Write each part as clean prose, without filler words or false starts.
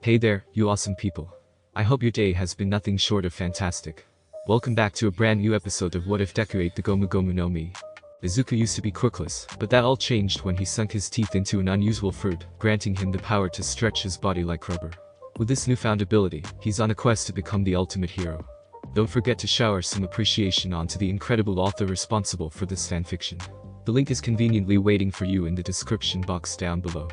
Hey there, you awesome people. I hope your day has been nothing short of fantastic. Welcome back to a brand new episode of What If Deku ate the Gomu Gomu no Mi. Izuku used to be quirkless, but that all changed when he sunk his teeth into an unusual fruit, granting him the power to stretch his body like rubber. With this newfound ability, he's on a quest to become the ultimate hero. Don't forget to shower some appreciation onto the incredible author responsible for this fanfiction. The link is conveniently waiting for you in the description box down below.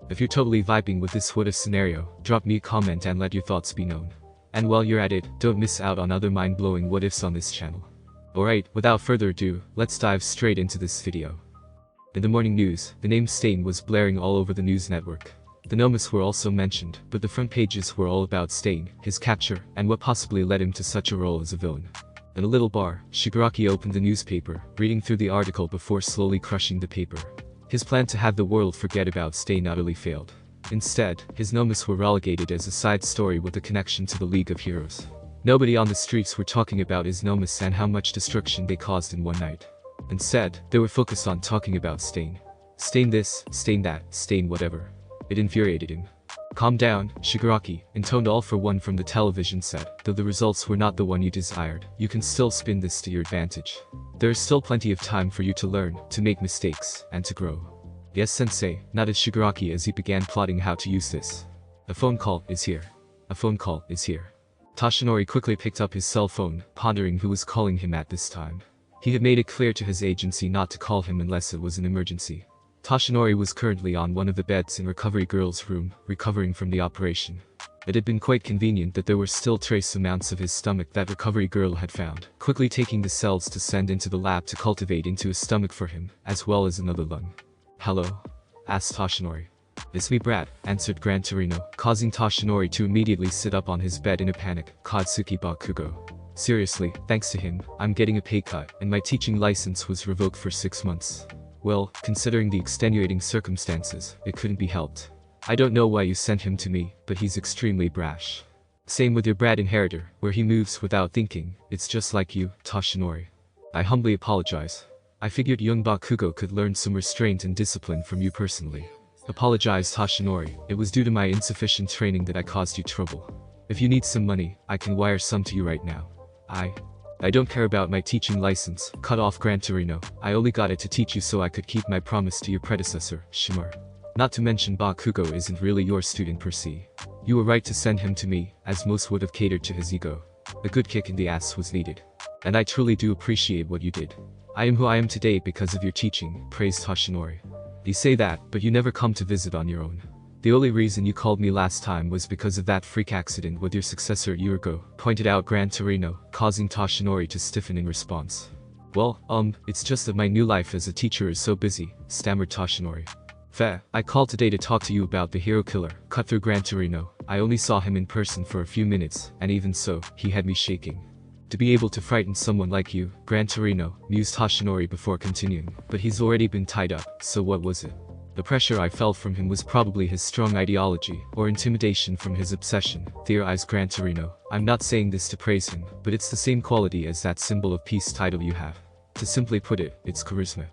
If you're totally vibing with this what if scenario, drop me a comment and let your thoughts be known. And while you're at it, don't miss out on other mind-blowing what ifs on this channel. Alright, without further ado, let's dive straight into this video. In the morning news, the name Stain was blaring all over the news network. The Nomus were also mentioned, but the front pages were all about Stain, his capture, and what possibly led him to such a role as a villain. In a little bar, Shigaraki opened the newspaper, reading through the article before slowly crushing the paper. His plan to have the world forget about Stain utterly failed. Instead, his Nomus were relegated as a side story with a connection to the League of Heroes. Nobody on the streets were talking about his Nomus and how much destruction they caused in one night. Instead, they were focused on talking about Stain. Stain this, Stain that, Stain whatever. It infuriated him. Calm down, Shigaraki, intoned all for one from the television set. Though the results were not the one you desired, you can still spin this to your advantage. There is still plenty of time for you to learn, to make mistakes, and to grow. Yes, sensei, nodded Shigaraki as he began plotting how to use this. A phone call is here. A phone call is here. Toshinori quickly picked up his cell phone, pondering who was calling him at this time. He had made it clear to his agency not to call him unless it was an emergency. Toshinori was currently on one of the beds in Recovery Girl's room, recovering from the operation. It had been quite convenient that there were still trace amounts of his stomach that Recovery Girl had found, quickly taking the cells to send into the lab to cultivate into a stomach for him, as well as another lung. Hello? Asked Toshinori. It's me Brad, answered Gran Torino, causing Toshinori to immediately sit up on his bed in a panic. Katsuki Bakugo. Seriously, thanks to him, I'm getting a pay cut, and my teaching license was revoked for 6 months. Well, considering the extenuating circumstances, it couldn't be helped. I don't know why you sent him to me, but he's extremely brash. Same with your Brad inheritor, where he moves without thinking. It's just like you, Toshinori. I humbly apologize. I figured young Bakugo could learn some restraint and discipline from you personally. Apologize, Toshinori. It was due to my insufficient training that I caused you trouble. If you need some money, I can wire some to you right now. I don't care about my teaching license, cut off Gran Torino. I only got it to teach you so I could keep my promise to your predecessor, Shimura. Not to mention Bakugo isn't really your student per se. You were right to send him to me, as most would have catered to his ego. A good kick in the ass was needed. And I truly do appreciate what you did. I am who I am today because of your teaching, praised Toshinori. You say that, but you never come to visit on your own. The only reason you called me last time was because of that freak accident with your successor a year ago, pointed out Gran Torino, causing Toshinori to stiffen in response. Well, it's just that my new life as a teacher is so busy, stammered Toshinori. Fair, I called today to talk to you about the hero killer, cut through Gran Torino. I only saw him in person for a few minutes, and even so, he had me shaking. To be able to frighten someone like you, Gran Torino, mused Toshinori before continuing, but he's already been tied up, so what was it? The pressure I felt from him was probably his strong ideology, or intimidation from his obsession, theorized Gran Torino. I'm not saying this to praise him, but it's the same quality as that symbol of peace title you have. To simply put it, it's charisma.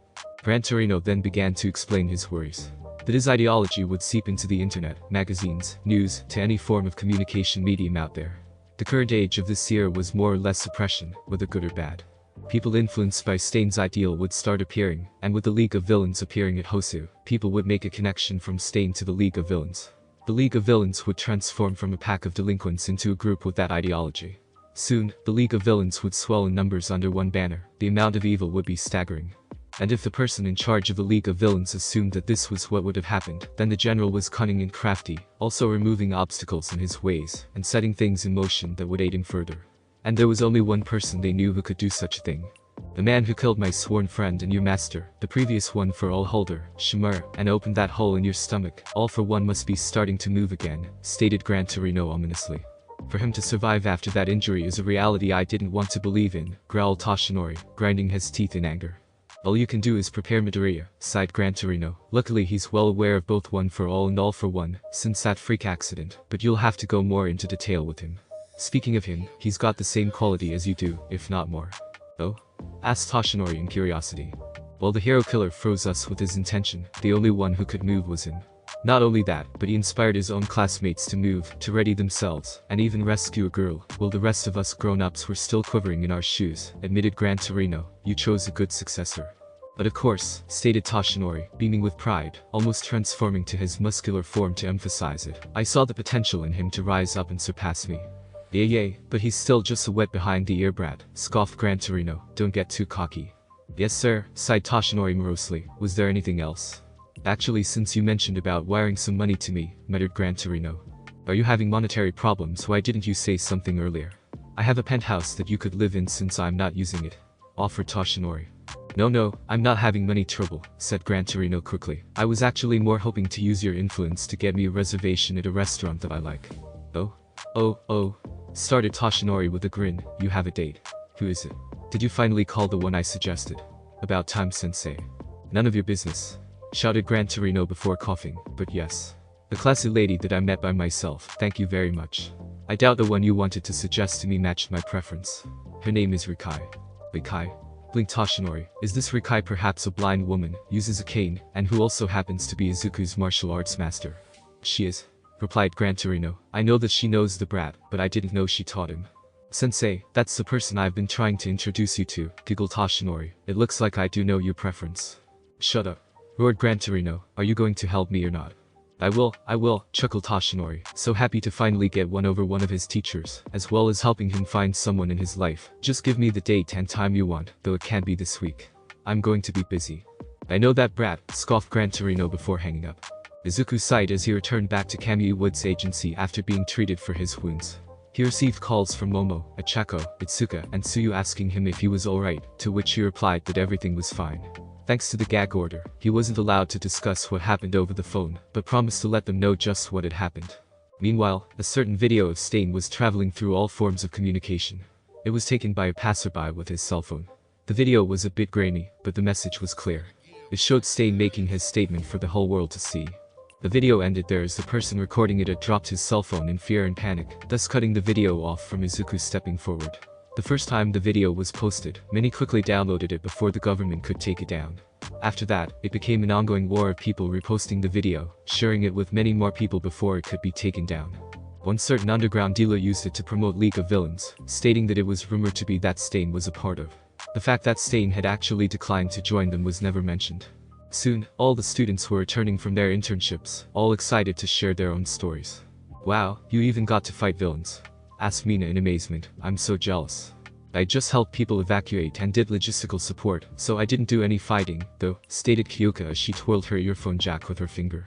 Gran Torino then began to explain his worries. That his ideology would seep into the internet, magazines, news, to any form of communication medium out there. The current age of this era was more or less suppression, whether good or bad. People influenced by Stain's ideal would start appearing, and with the League of Villains appearing at Hosu, people would make a connection from Stain to the League of Villains. The League of Villains would transform from a pack of delinquents into a group with that ideology. Soon, the League of Villains would swell in numbers under one banner. The amount of evil would be staggering. And if the person in charge of the League of Villains assumed that this was what would have happened, then the general was cunning and crafty, also removing obstacles in his ways, and setting things in motion that would aid him further. And there was only one person they knew who could do such a thing. The man who killed my sworn friend and your master, the previous one for all holder, Shimura, and opened that hole in your stomach, all for one must be starting to move again, stated Gran Torino ominously. For him to survive after that injury is a reality I didn't want to believe in, growled Toshinori, grinding his teeth in anger. All you can do is prepare Midoriya, sighed Gran Torino. Luckily he's well aware of both one for all and all for one, since that freak accident, but you'll have to go more into detail with him. Speaking of him, he's got the same quality as you do, if not more. Oh? Asked Toshinori in curiosity. Well, the hero killer froze us with his intention. The only one who could move was him. Not only that, but he inspired his own classmates to move, to ready themselves, and even rescue a girl, while the rest of us grown-ups were still quivering in our shoes, admitted Gran Torino. You chose a good successor. But of course, stated Toshinori, beaming with pride, almost transforming to his muscular form to emphasize it. I saw the potential in him to rise up and surpass me. Yay, but he's still just a wet behind the ear brat, scoffed Gran Torino. Don't get too cocky. Yes sir, sighed Toshinori morosely. Was there anything else? Actually, since you mentioned about wiring some money to me, muttered Gran Torino. Are you having monetary problems? Why didn't you say something earlier? I have a penthouse that you could live in since I'm not using it, offered Toshinori. No, I'm not having money trouble, said Gran Torino quickly. I was actually more hoping to use your influence to get me a reservation at a restaurant that I like. Oh, started Toshinori with a grin. You have a date. Who is it? Did you finally call the one I suggested? About time, sensei. None of your business, shouted Gran Torino before coughing. But yes. The classy lady that I met by myself, thank you very much. I doubt the one you wanted to suggest to me matched my preference. Her name is Rikai. Rikai? Blinked Toshinori. Is this Rikai perhaps a blind woman, uses a cane, and who also happens to be Izuku's martial arts master? She is, replied Gran Torino. I know that she knows the brat, but I didn't know she taught him. Sensei, that's the person I've been trying to introduce you to, giggled Toshinori. It looks like I do know your preference. Shut up, roared Gran Torino. Are you going to help me or not? I will, chuckled Toshinori, so happy to finally get one over one of his teachers, as well as helping him find someone in his life. Just give me the date and time you want, though it can't be this week. I'm going to be busy. I know that brat, scoffed Gran Torino before hanging up. Izuku sighed as he returned back to Kamui Wood's agency after being treated for his wounds. He received calls from Momo, Achako, Itsuka, and Tsuyu asking him if he was alright, to which he replied that everything was fine. Thanks to the gag order, he wasn't allowed to discuss what happened over the phone, but promised to let them know just what had happened. Meanwhile, a certain video of Stain was traveling through all forms of communication. It was taken by a passerby with his cell phone. The video was a bit grainy, but the message was clear. It showed Stain making his statement for the whole world to see. The video ended there as the person recording it had dropped his cell phone in fear and panic, thus cutting the video off from Izuku stepping forward. The first time the video was posted, many quickly downloaded it before the government could take it down. After that, it became an ongoing war of people reposting the video, sharing it with many more people before it could be taken down. One certain underground dealer used it to promote League of Villains, stating that it was rumored to be that Stain was a part of. The fact that Stain had actually declined to join them was never mentioned. Soon, all the students were returning from their internships, all excited to share their own stories. Wow, you even got to fight villains? Asked Mina in amazement. I'm so jealous. I just helped people evacuate and did logistical support, so I didn't do any fighting, though, stated Kyoka as she twirled her earphone jack with her finger.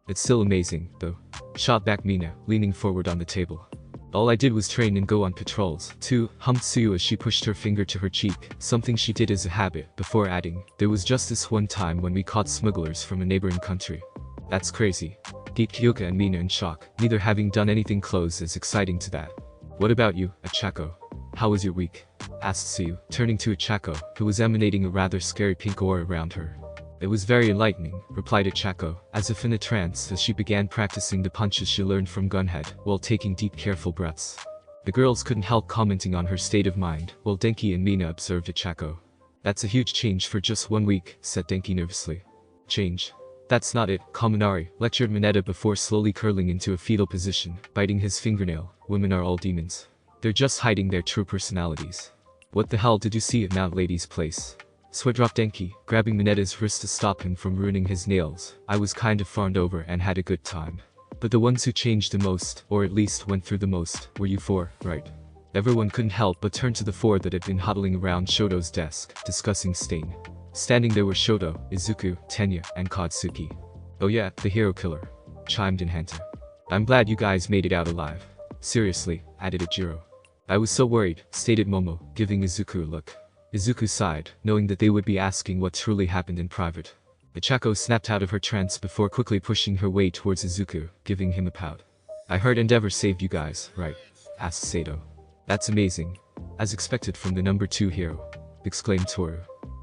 It's still amazing, though, shot back Mina, leaning forward on the table. All I did was train and go on patrols, too, hummed Tsuyu as she pushed her finger to her cheek, something she did as a habit, before adding, there was just this one time when we caught smugglers from a neighboring country. That's crazy. Deep Kyoka and Mina in shock, neither having done anything close as exciting to that. What about you, Achako? How was your week? Asked Tsuyu, turning to Achako, who was emanating a rather scary pink aura around her. It was very enlightening, replied Achako, as if in a trance as she began practicing the punches she learned from Gunhead, while taking deep careful breaths. The girls couldn't help commenting on her state of mind, while Denki and Mina observed Achako. That's a huge change for just 1 week, said Denki nervously. Change? That's not it, Kaminari, lectured Mineta before slowly curling into a fetal position, biting his fingernail. Women are all demons. They're just hiding their true personalities. What the hell did you see at Mount Lady's place? Sweat dropped Denki, grabbing Mineta's wrist to stop him from ruining his nails. I was kind of fawned over and had a good time. But the ones who changed the most, or at least went through the most, were you four, right? Everyone couldn't help but turn to the four that had been huddling around Shoto's desk, discussing Stain. Standing there were Shoto, Izuku, Tenya, and Katsuki. Oh yeah, the hero killer, chimed in Hanta. I'm glad you guys made it out alive. Seriously, added Ijiro. I was so worried, stated Momo, giving Izuku a look. Izuku sighed, knowing that they would be asking what truly happened in private. Ichako snapped out of her trance before quickly pushing her way towards Izuku, giving him a pout. I heard Endeavor saved you guys, right? Asked Sato. That's amazing. As expected from the number 2 hero, exclaimed Toru.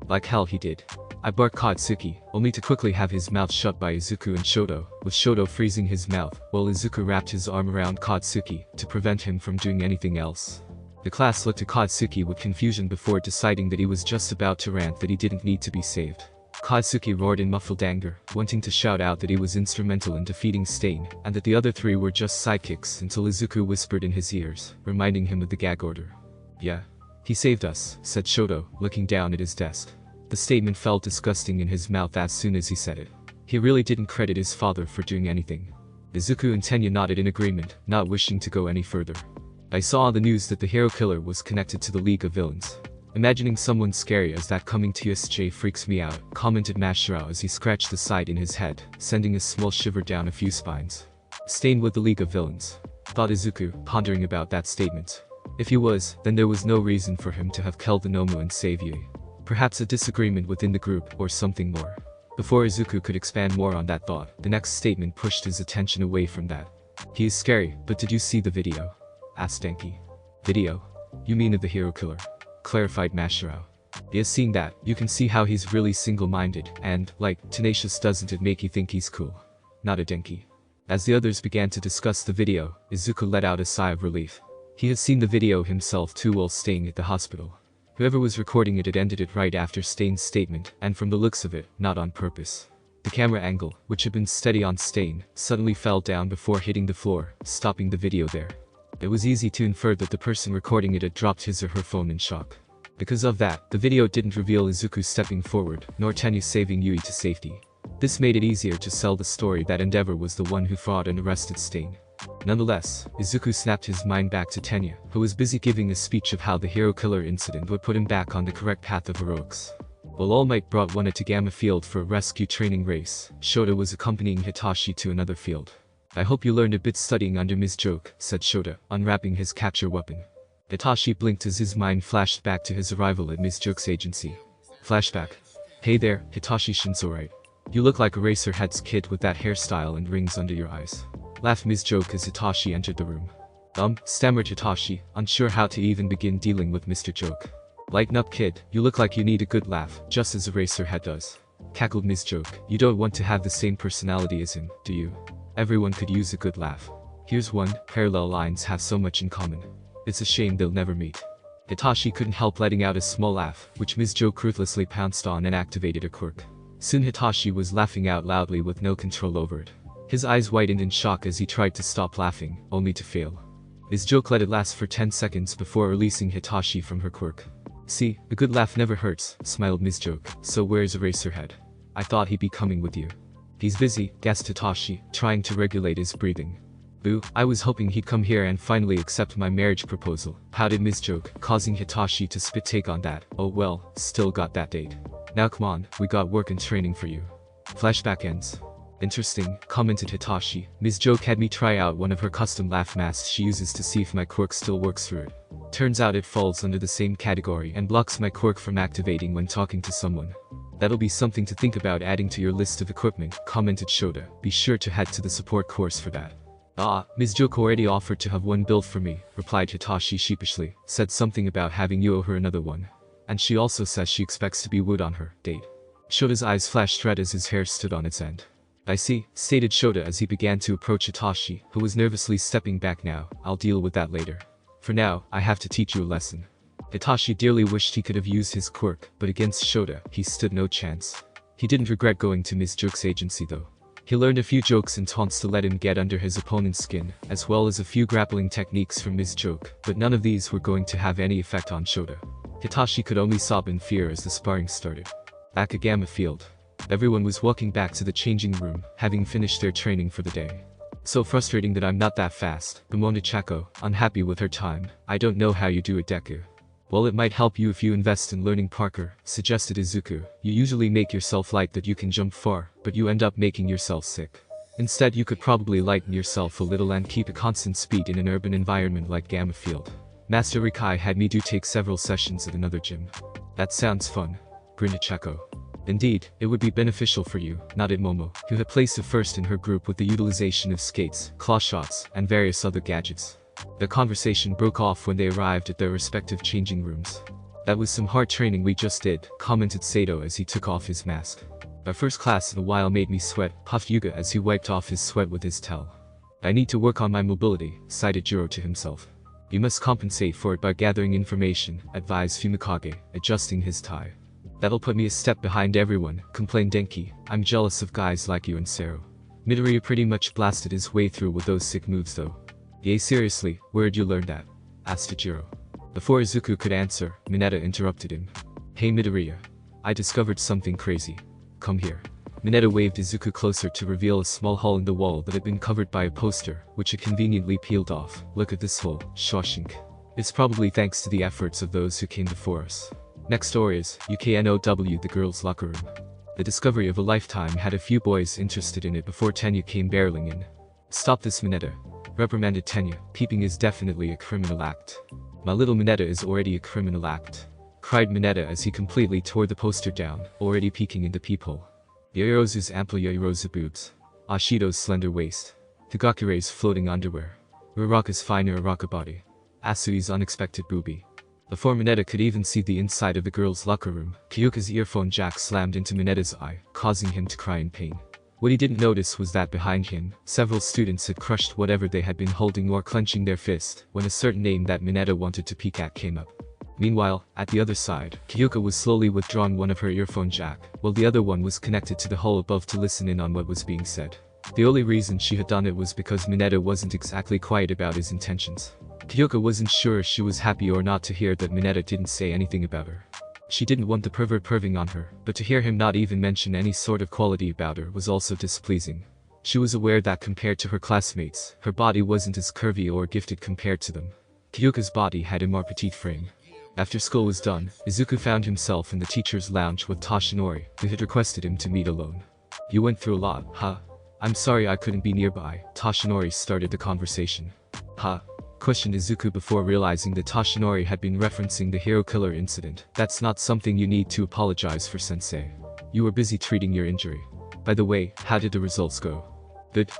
Like hell he did. I barked Katsuki, only to quickly have his mouth shut by Izuku and Shoto, with Shoto freezing his mouth, while Izuku wrapped his arm around Katsuki, to prevent him from doing anything else. The class looked at Katsuki with confusion before deciding that he was just about to rant that he didn't need to be saved. Kaisuke roared in muffled anger, wanting to shout out that he was instrumental in defeating Stain, and that the other three were just sidekicks until Izuku whispered in his ears, reminding him of the gag order. Yeah. He saved us, said Shoto, looking down at his desk. The statement felt disgusting in his mouth as soon as he said it. He really didn't credit his father for doing anything. Izuku and Tenya nodded in agreement, not wishing to go any further. I saw on the news that the hero killer was connected to the League of Villains. Imagining someone scary as that coming to USJ freaks me out, commented Mashirao as he scratched the side in his head, sending a small shiver down a few spines. Stain with the League of Villains, thought Izuku, pondering about that statement. If he was, then there was no reason for him to have killed the Momo and save Yui. Perhaps a disagreement within the group or something more. Before Izuku could expand more on that thought, the next statement pushed his attention away from that. He is scary, but did you see the video? Asked Denki. Video? You mean of the hero killer? Clarified Mashirao. Yes, seeing that, you can see how he's really single-minded, and, like, tenacious. Doesn't it make you think he's cool? Nodded Denki. As the others began to discuss the video, Izuku let out a sigh of relief. He had seen the video himself too while staying at the hospital. Whoever was recording it had ended it right after Stain's statement, and from the looks of it, not on purpose. The camera angle, which had been steady on Stain, suddenly fell down before hitting the floor, stopping the video there. It was easy to infer that the person recording it had dropped his or her phone in shock. Because of that, the video didn't reveal Izuku stepping forward, nor Tenya saving Yui to safety. This made it easier to sell the story that Endeavor was the one who fought and arrested Stain. Nonetheless, Izuku snapped his mind back to Tenya, who was busy giving a speech of how the hero killer incident would put him back on the correct path of heroics. While All Might brought one to Gamma Field for a rescue training race, Shota was accompanying Hitachi to another field. I hope you learned a bit studying under Ms. Joke, said Shota, unwrapping his capture weapon. Hitachi blinked as his mind flashed back to his arrival at Ms. Joke's agency. Flashback. Hey there, Hitachi Shinzo, right? You look like Eraserhead's kid with that hairstyle and rings under your eyes. Laughed Ms. Joke as Hitachi entered the room. Stammered Hitachi, unsure how to even begin dealing with Mr. Joke. Lighten up, kid, you look like you need a good laugh, just as Eraserhead does. Cackled Ms. Joke. You don't want to have the same personality as him, do you? Everyone could use a good laugh. Here's one, parallel lines have so much in common. It's a shame they'll never meet. Hitachi couldn't help letting out a small laugh, which Ms. Joke ruthlessly pounced on and activated a quirk. Soon Hitachi was laughing out loudly with no control over it. His eyes widened in shock as he tried to stop laughing, only to fail. Ms. Joke let it last for 10 seconds before releasing Hitachi from her quirk. See, a good laugh never hurts, smiled Ms. Joke, so where's Eraserhead? I thought he'd be coming with you. He's busy, gasped Hitachi, trying to regulate his breathing. Boo, I was hoping he'd come here and finally accept my marriage proposal, pouted Ms. Joke, causing Hitachi to spit take on that. Oh well, still got that date. Now come on, we got work and training for you. Flashback ends. Interesting, commented Hitachi. Ms. Joke had me try out one of her custom laugh masks she uses to see if my quirk still works through it. Turns out it falls under the same category and blocks my quirk from activating when talking to someone. That'll be something to think about adding to your list of equipment, commented Shota. Be sure to head to the support course for that. Ms. Joke already offered to have one built for me, replied Hitachi sheepishly, said something about having you owe her another one. And she also says she expects to be wood on her date. Shota's eyes flashed red as his hair stood on its end. I see, stated Shota as he began to approach Hitachi, who was nervously stepping back now. I'll deal with that later. For now, I have to teach you a lesson. Hitachi dearly wished he could have used his quirk, but against Shota, he stood no chance. He didn't regret going to Ms. Joke's agency though. He learned a few jokes and taunts to let him get under his opponent's skin, as well as a few grappling techniques from Ms. Joke, but none of these were going to have any effect on Shota. Hitachi could only sob in fear as the sparring started. Back at Gamma Field. Everyone was walking back to the changing room, having finished their training for the day. So frustrating that I'm not that fast, bemoaned Chako, unhappy with her time. I don't know how you do it, Deku. Well, it might help you if you invest in learning parkour, suggested Izuku. You usually make yourself like that you can jump far, but you end up making yourself sick. Instead, you could probably lighten yourself a little and keep a constant speed in an urban environment like Gamma Field. Master Rikai had me take several sessions at another gym. That sounds fun, grinned Chako. Indeed, it would be beneficial for you, nodded Momo, who had placed first in her group with the utilization of skates, claw shots, and various other gadgets. The conversation broke off when they arrived at their respective changing rooms. That was some hard training we just did, commented Sato as he took off his mask. Our first class in a while made me sweat, puffed Yuga as he wiped off his sweat with his towel. I need to work on my mobility, sighed Jiro to himself. You must compensate for it by gathering information, advised Fumikage, adjusting his tie. That'll put me a step behind everyone, complained Denki. I'm jealous of guys like you and Sero. Midoriya pretty much blasted his way through with those sick moves though. Yay, seriously, where'd you learn that? Asked Tajiro. Before Izuku could answer, Mineta interrupted him. Hey Midoriya. I discovered something crazy. Come here. Mineta waved Izuku closer to reveal a small hole in the wall that had been covered by a poster, which had conveniently peeled off. Look at this hole, Shawshank. It's probably thanks to the efforts of those who came before us. Next story is UKNOW, the girls' locker room. The discovery of a lifetime had a few boys interested in it before Tenya came barreling in. Stop this, Mineta, reprimanded Tenya. Peeping is definitely a criminal act. My little Mineta is already a criminal act, cried Mineta as he completely tore the poster down, already peeking in the peephole. Yaoyorozu's ample Yaoyorozu boobs, Ashido's slender waist, Tagakure's floating underwear, Uraraka's fine Uraraka body, Asui's unexpected boobie. Before Mineta could even see the inside of the girls' locker room, Kyuka's earphone jack slammed into Mineta's eye, causing him to cry in pain. What he didn't notice was that behind him, several students had crushed whatever they had been holding or clenching their fist, when a certain name that Mineta wanted to peek at came up. Meanwhile, at the other side, Kyuka was slowly withdrawing one of her earphone jack, while the other one was connected to the hole above to listen in on what was being said. The only reason she had done it was because Mineta wasn't exactly quiet about his intentions. Kyuka wasn't sure if she was happy or not to hear that Mineta didn't say anything about her. She didn't want the pervert perving on her, but to hear him not even mention any sort of quality about her was also displeasing. She was aware that compared to her classmates, her body wasn't as curvy or gifted compared to them. Kyuka's body had a more petite frame. After school was done, Izuku found himself in the teacher's lounge with Toshinori, who had requested him to meet alone. You went through a lot, huh? I'm sorry I couldn't be nearby, Toshinori started the conversation. Huh? Questioned Izuku before realizing that Toshinori had been referencing the hero killer incident. That's not something you need to apologize for, sensei. You were busy treating your injury. By the way, how did the results go?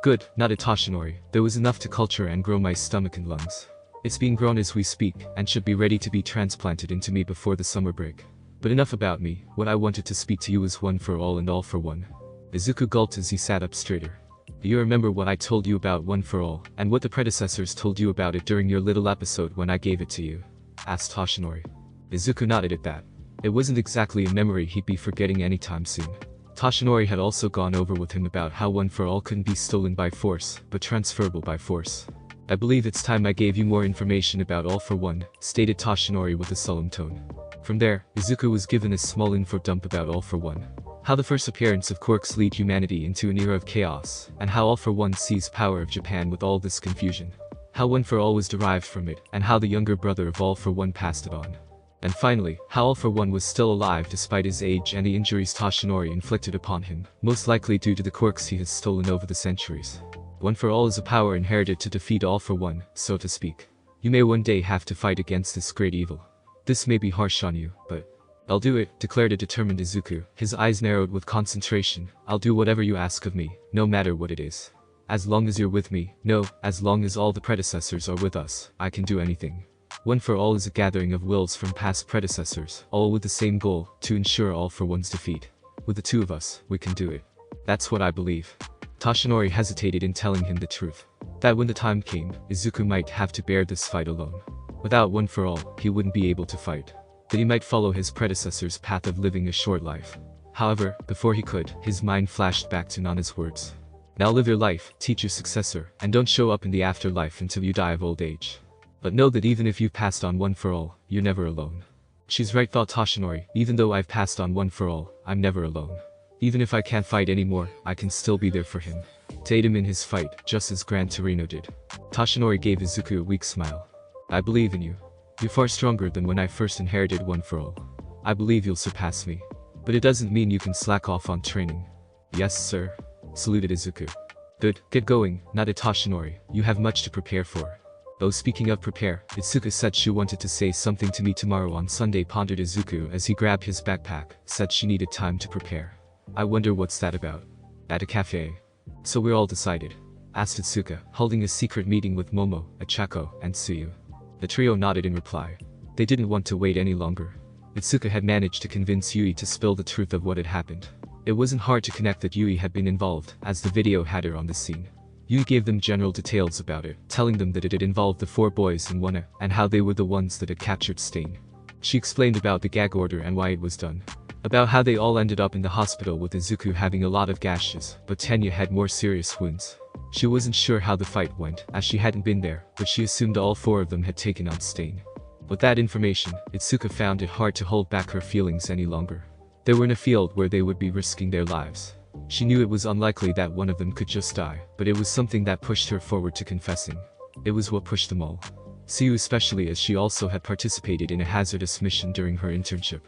Good, nodded Toshinori. There was enough to culture and grow my stomach and lungs. It's being grown as we speak, and should be ready to be transplanted into me before the summer break. But enough about me, what I wanted to speak to you is one for all and all for one. Izuku gulped as he sat up straighter. Do you remember what I told you about One for All, and what the predecessors told you about it during your little episode when I gave it to you? Asked Toshinori. Izuku nodded at that. It wasn't exactly a memory he'd be forgetting anytime soon. Toshinori had also gone over with him about how One for All couldn't be stolen by force, but transferable by force. I believe it's time I gave you more information about All for One, stated Toshinori with a solemn tone. From there, Izuku was given a small info dump about All for One. How the first appearance of quirks lead humanity into an era of chaos, and how All for One seized power of Japan with all this confusion. How One for All was derived from it, and how the younger brother of All for One passed it on. And finally, how All for One was still alive despite his age and the injuries Toshinori inflicted upon him, most likely due to the quirks he has stolen over the centuries. One for All is a power inherited to defeat All for One, so to speak. You may one day have to fight against this great evil. This may be harsh on you, but I'll do it, declared a determined Izuku, his eyes narrowed with concentration. I'll do whatever you ask of me, no matter what it is. As long as you're with me, no, as long as all the predecessors are with us, I can do anything. One for All is a gathering of wills from past predecessors, all with the same goal, to ensure All for One's defeat. With the two of us, we can do it. That's what I believe. Toshinori hesitated in telling him the truth. That when the time came, Izuku might have to bear this fight alone. Without One for All, he wouldn't be able to fight. That he might follow his predecessor's path of living a short life. However, before he could, his mind flashed back to Nana's words. Now live your life, teach your successor, and don't show up in the afterlife until you die of old age. But know that even if you've passed on One for All, you're never alone. She's right, thought Toshinori. Even though I've passed on One for All, I'm never alone. Even if I can't fight anymore, I can still be there for him. To aid him in his fight, just as Gran Torino did. Toshinori gave Izuku a weak smile. I believe in you. You're far stronger than when I first inherited One for All. I believe you'll surpass me. But it doesn't mean you can slack off on training. Yes, sir. Saluted Izuku. Good, get going, nodded Toshinori. You have much to prepare for. Oh, speaking of prepare, Izuku said she wanted to say something to me tomorrow on Sunday, pondered Izuku as he grabbed his backpack, said she needed time to prepare. I wonder what's that about. At a cafe. So we're all decided? Asked Itsuka, holding a secret meeting with Momo, Achako, and Tsuyu. The trio nodded in reply. They didn't want to wait any longer. Itsuka had managed to convince Yui to spill the truth of what had happened. It wasn't hard to connect that Yui had been involved, as the video had her on the scene. Yui gave them general details about it, telling them that it had involved the 4 boys in one, and how they were the ones that had captured Stain. She explained about the gag order and why it was done. About how they all ended up in the hospital with Izuku having a lot of gashes, but Tenya had more serious wounds. She wasn't sure how the fight went, as she hadn't been there, but she assumed all 4 of them had taken on Stain. With that information, Itsuka found it hard to hold back her feelings any longer. They were in a field where they would be risking their lives. She knew it was unlikely that one of them could just die, but it was something that pushed her forward to confessing. It was what pushed them all. Tsuyu especially, as she also had participated in a hazardous mission during her internship.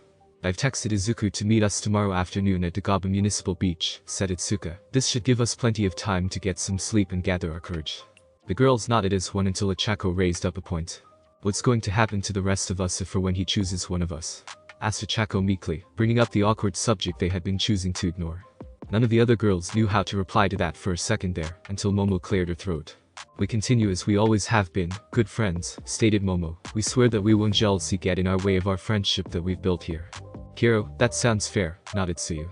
"I've texted Izuku to meet us tomorrow afternoon at Dagaba Municipal Beach," said Itsuka. "This should give us plenty of time to get some sleep and gather our courage." The girls nodded as one until Ochako raised up a point. "What's going to happen to the rest of us if or when he chooses one of us?" asked Ochako meekly, bringing up the awkward subject they had been choosing to ignore. None of the other girls knew how to reply to that for a second there, until Momo cleared her throat. "We continue as we always have been, good friends," stated Momo. "We swear that we won't jealousy get in our way of our friendship that we've built here." "Kiro, that sounds fair," nodded Tsuyu.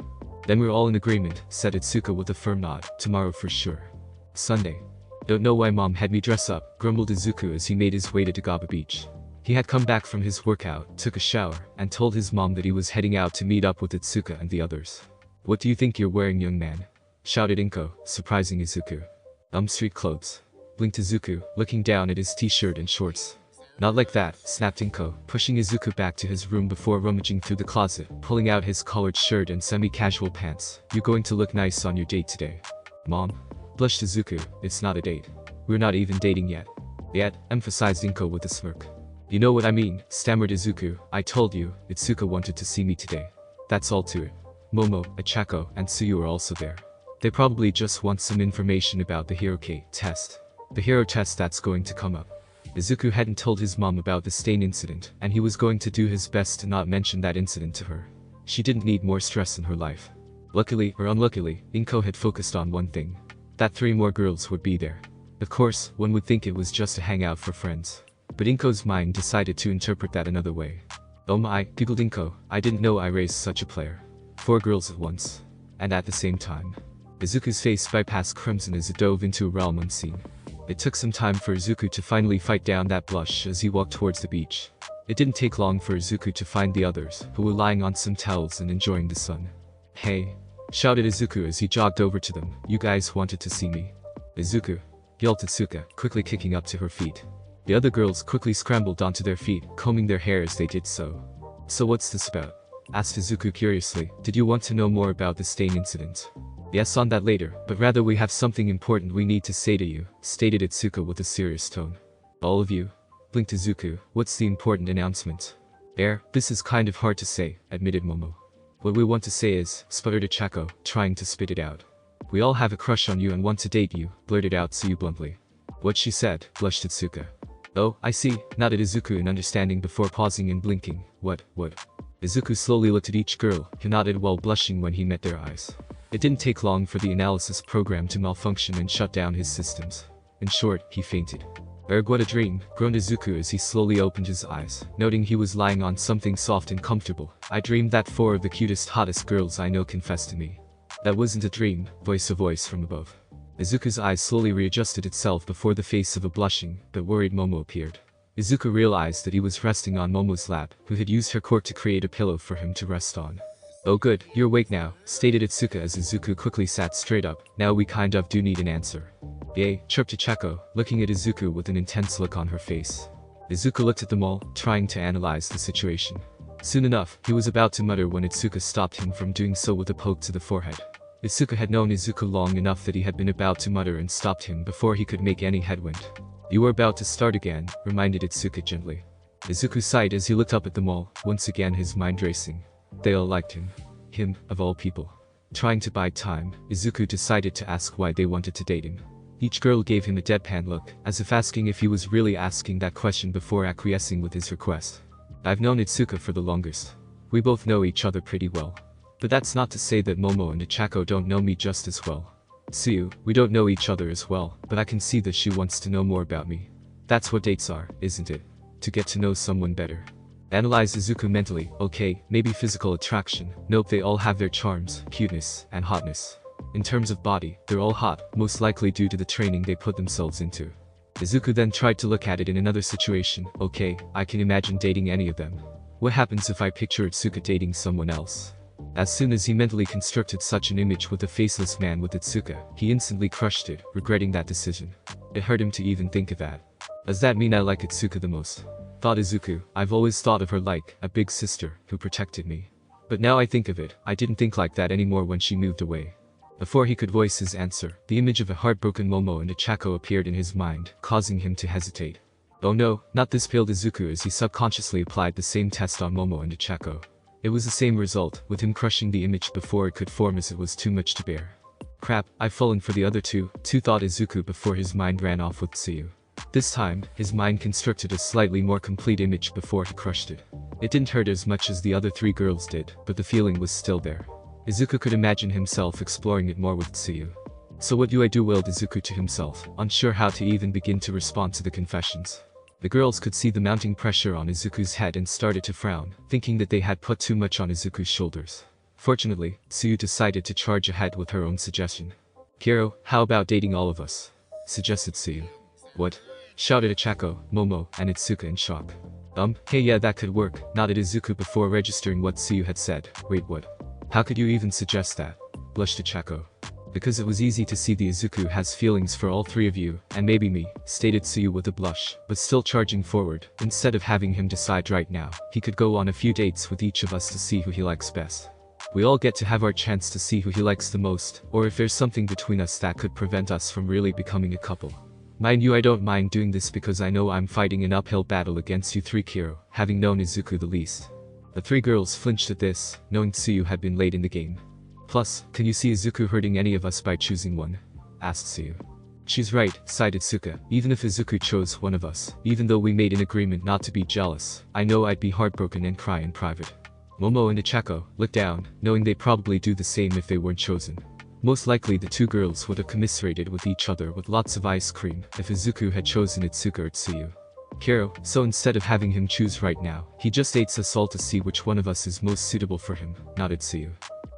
"Then we're all in agreement," said Itsuka with a firm nod. "Tomorrow for sure." Sunday. "Don't know why mom had me dress up," grumbled Izuku as he made his way to Dagaba Beach. He had come back from his workout, took a shower, and told his mom that he was heading out to meet up with Itsuka and the others. "What do you think you're wearing, young man?" shouted Inko, surprising Izuku. Street clothes," blinked Izuku, looking down at his t-shirt and shorts. "Not like that," snapped Inko, pushing Izuku back to his room before rummaging through the closet, pulling out his collared shirt and semi-casual pants. "You're going to look nice on your date today." "Mom?" blushed Izuku. "It's not a date. We're not even dating yet." "Yet," emphasized Inko with a smirk. "You know what I mean," stammered Izuku. "I told you, Itsuka wanted to see me today. That's all to it." Momo, Ochako, and Tsuyu are also there. They probably just want some information about the Hiroke test. The hero test that's going to come up. Izuku hadn't told his mom about the Stain incident, and he was going to do his best to not mention that incident to her. She didn't need more stress in her life. Luckily or unluckily, Inko had focused on one thing. That 3 more girls would be there. Of course, one would think it was just a hangout for friends. But Inko's mind decided to interpret that another way. "Oh my," giggled Inko, "I didn't know I raised such a player. 4 girls at once. And at the same time." Izuku's face bypassed crimson as it dove into a realm unseen. It took some time for Izuku to finally fight down that blush as he walked towards the beach. It didn't take long for Izuku to find the others, who were lying on some towels and enjoying the sun. "Hey!" shouted Izuku as he jogged over to them. "You guys wanted to see me." "Izuku!" yelled Tetsuka, quickly kicking up to her feet. The other girls quickly scrambled onto their feet, combing their hair as they did so. "So what's this about?" asked Izuku curiously. "Did you want to know more about the Stain incident?" "Yes, on that later, but rather we have something important we need to say to you," stated Itsuka with a serious tone. "All of you?" blinked Izuku. "What's the important announcement?" This is kind of hard to say," admitted Momo. "What we want to say is," sputtered Ochako, trying to spit it out. "We all have a crush on you and want to date you," blurted out Tsuyu bluntly. "What she said," blushed Itsuka. "Oh, I see," nodded Izuku in understanding before pausing and blinking. What? Izuku slowly looked at each girl, who nodded while blushing when he met their eyes. It didn't take long for the analysis program to malfunction and shut down his systems. In short, he fainted. What a dream," groaned Izuku as he slowly opened his eyes, noting he was lying on something soft and comfortable. "I dreamed that 4 of the cutest hottest girls I know confessed to me." "That wasn't a dream," voiced a voice from above. Izuku's eyes slowly readjusted itself before the face of a blushing, but worried Momo appeared. Izuku realized that he was resting on Momo's lap, who had used her quirk to create a pillow for him to rest on. "Oh good, you're awake now," stated Itsuka as Izuku quickly sat straight up. "Now we kind of do need an answer." "Yay," chirped Ochako, looking at Izuku with an intense look on her face. Izuku looked at them all, trying to analyze the situation. Soon enough, he was about to mutter when Itsuka stopped him from doing so with a poke to the forehead. Itsuka had known Izuku long enough that he had been about to mutter and stopped him before he could make any headwind. "You were about to start again," reminded Itsuka gently. Izuku sighed as he looked up at them all, once again his mind racing. They all liked him. Him, of all people. Trying to buy time, Izuku decided to ask why they wanted to date him. Each girl gave him a deadpan look, as if asking if he was really asking that question before acquiescing with his request. "I've known Itsuka for the longest. We both know each other pretty well. But that's not to say that Momo and Ochako don't know me just as well. Tsuyu, we don't know each other as well, but I can see that she wants to know more about me. That's what dates are, isn't it? To get to know someone better." Analyzed Izuku mentally. "Okay, maybe physical attraction. Nope, they all have their charms, cuteness, and hotness. In terms of body, they're all hot, most likely due to the training they put themselves into." Izuku then tried to look at it in another situation. "Okay, I can imagine dating any of them. What happens if I picture Itsuka dating someone else?" As soon as he mentally constructed such an image with a faceless man with Itsuka, he instantly crushed it, regretting that decision. It hurt him to even think of that. Does that mean I like Itsuka the most? Thought Izuku. I've always thought of her like a big sister who protected me. But now I think of it, I didn't think like that anymore when she moved away. Before he could voice his answer, the image of a heartbroken Momo and Ichako appeared in his mind, causing him to hesitate. Oh no, not this failed Izuku as he subconsciously applied the same test on Momo and Ichako. It was the same result, with him crushing the image before it could form as it was too much to bear. Crap, I've fallen for the other two, thought Izuku before his mind ran off with Tsuyu. This time, his mind constructed a slightly more complete image before he crushed it. It didn't hurt as much as the other three girls did, but the feeling was still there. Izuku could imagine himself exploring it more with Tsuyu. So what do I do, wailed Izuku to himself, unsure how to even begin to respond to the confessions. The girls could see the mounting pressure on Izuku's head and started to frown, thinking that they had put too much on Izuku's shoulders. Fortunately, Tsuyu decided to charge ahead with her own suggestion. Kiro, how about dating all of us? Suggested Tsuyu. What? Shouted Ichako, Momo, and Itsuka in shock. Hey yeah, that could work, nodded Izuku before registering what Tsuyu had said. Wait, what? How could you even suggest that? Blushed Ichako. Because it was easy to see the Izuku has feelings for all three of you, and maybe me, stated Tsuyu with a blush, but still charging forward. Instead of having him decide right now, he could go on a few dates with each of us to see who he likes best. We all get to have our chance to see who he likes the most, or if there's something between us that could prevent us from really becoming a couple. Mind you, I don't mind doing this because I know I'm fighting an uphill battle against you three, Kiro, having known Izuku the least. The three girls flinched at this, knowing Tsuyu had been late in the game. Plus, can you see Izuku hurting any of us by choosing one? Asked Tsuyu. She's right, sighed Itsuka. Even if Izuku chose one of us, even though we made an agreement not to be jealous, I know I'd be heartbroken and cry in private. Momo and Ichako looked down, knowing they'd probably do the same if they weren't chosen. Most likely the two girls would have commiserated with each other with lots of ice cream if Izuku had chosen Itsuka or Tsuyu. Kiro, so instead of having him choose right now, he just ate us all to see which one of us is most suitable for him, nodded Tsuyu.